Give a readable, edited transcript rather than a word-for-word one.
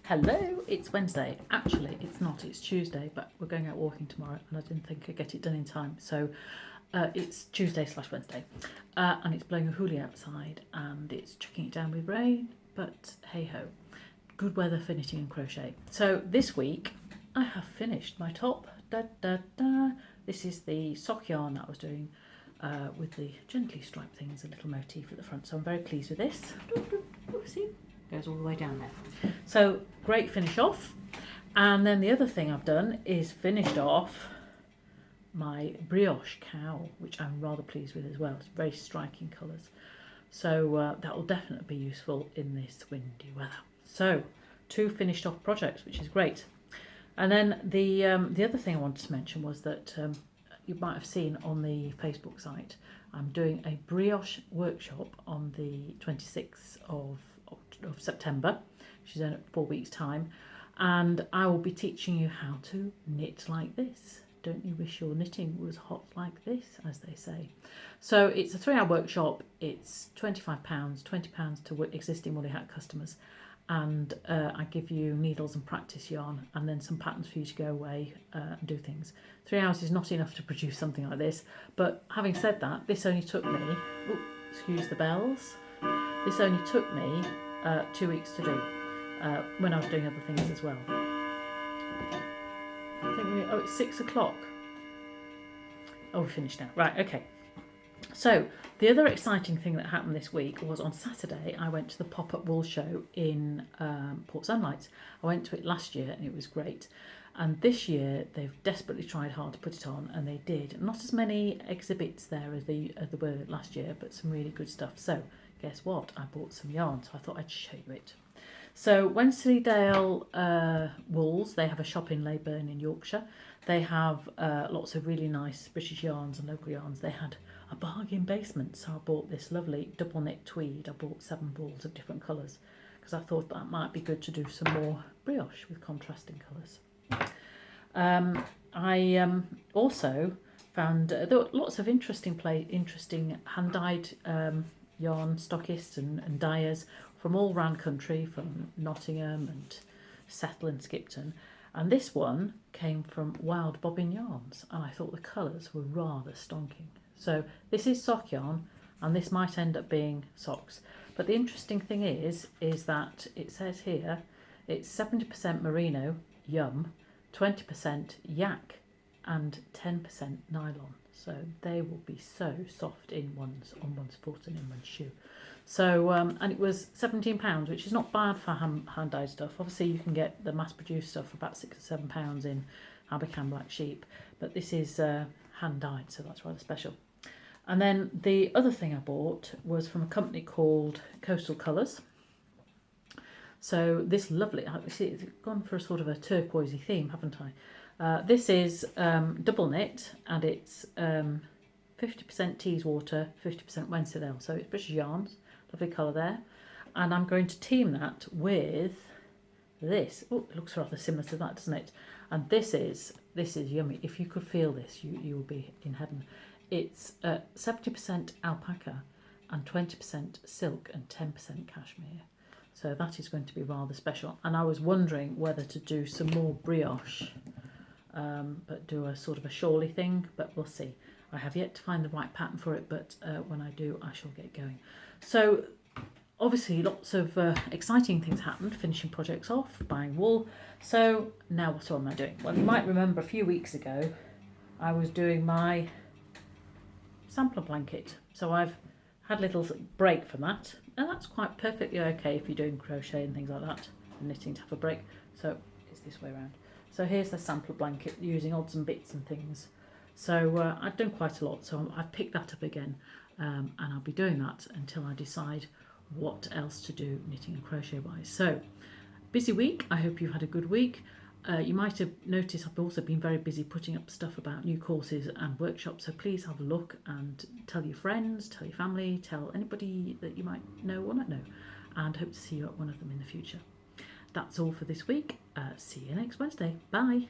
Hello, it's Wednesday. Actually, it's not, it's Tuesday, but we're going out walking tomorrow and I didn't think I'd get it done in time. So it's Tuesday/Wednesday and it's blowing a hoolie outside and it's chucking it down with rain, but hey ho, good weather for knitting and crochet. So this week I have finished my top. This is the sock yarn that I was doing with the gently striped things, a little motif at the front. So I'm very pleased with this. See? Goes all the way down there. So great finish off. And then the other thing I've done is finished off my brioche cowl, which I'm rather pleased with as well. It's very striking colours. So that will definitely be useful in this windy weather. So 2 finished off projects, which is great. And then the other thing I wanted to mention was that you might have seen on the Facebook site, I'm doing a brioche workshop on the 26th of September, which is in 4 weeks' time, and I will be teaching you how to knit like this. Don't you wish your knitting was hot like this, as they say? So it's a 3-hour workshop. It's £25, £20 to existing Woolly Hat customers, and I give you needles and practice yarn and then some patterns for you to go away and do things. 3 hours is not enough to produce something like this, but having said that, this only took me, excuse the bells, this only took me 2 weeks to do when I was doing other things as well. I think it's 6 o'clock. Oh, we're finished now. Right, okay. So the other exciting thing that happened this week was on Saturday I went to the pop-up wool show in Port Sunlight. I went to it last year and it was great. And this year they've desperately tried hard to put it on, and they did. Not as many exhibits there as there were last year, but some really good stuff. So guess what? I bought some yarn, so I thought I'd show you it. So Wensleydale Wools, they have a shop in Leyburn in Yorkshire. They have lots of really nice British yarns and local yarns. They had a bargain basement, so I bought this lovely double knit tweed. I bought 7 balls of different colours because I thought that might be good to do some more brioche with contrasting colours. I also found there were lots of interesting hand-dyed yarn stockists and dyers from all round country, from Nottingham and Settle and Skipton, and this one came from Wild Bobbin Yarns, and I thought the colours were rather stonking. So this is sock yarn, and this might end up being socks, but the interesting thing is that it says here it's 70% merino, yum, 20% yak and 10% nylon. So they will be so soft on one's foot and in one's shoe. So and it was £17, which is not bad for hand dyed stuff. Obviously you can get the mass produced stuff for about £6 or £7 in Abercam Black Sheep, but this is hand dyed, so that's rather special. And then the other thing I bought was from a company called Coastal Colours. So this lovely, see, it's gone for a sort of a turquoisey theme, haven't I? This is double knit, and it's 50% Teeswater, 50% Wensleydale. So it's British yarns, lovely colour there. And I'm going to team that with this. Oh, it looks rather similar to that, doesn't it? And this is yummy. If you could feel this, you will be in heaven. It's 70% alpaca and 20% silk and 10% cashmere. So that is going to be rather special. And I was wondering whether to do some more brioche, but do a sort of a shawly thing, but we'll see. I have yet to find the right pattern for it, but when I do, I shall get going. So obviously lots of exciting things happened, finishing projects off, buying wool. So now what am I doing? Well, you might remember a few weeks ago, I was doing my sampler blanket. So I've had a little break from that, and that's quite perfectly okay if you're doing crochet and things like that, and knitting to have a break. So it's this way around. So here's the sampler blanket using odds and bits and things. So I've done quite a lot, so I've picked that up again, and I'll be doing that until I decide what else to do knitting and crochet wise. So busy week. I hope you've had a good week. You might have noticed I've also been very busy putting up stuff about new courses and workshops, so please have a look and tell your friends, tell your family, tell anybody that you might know or not know, and hope to see you at one of them in the future. That's all for this week. See you next Wednesday. Bye.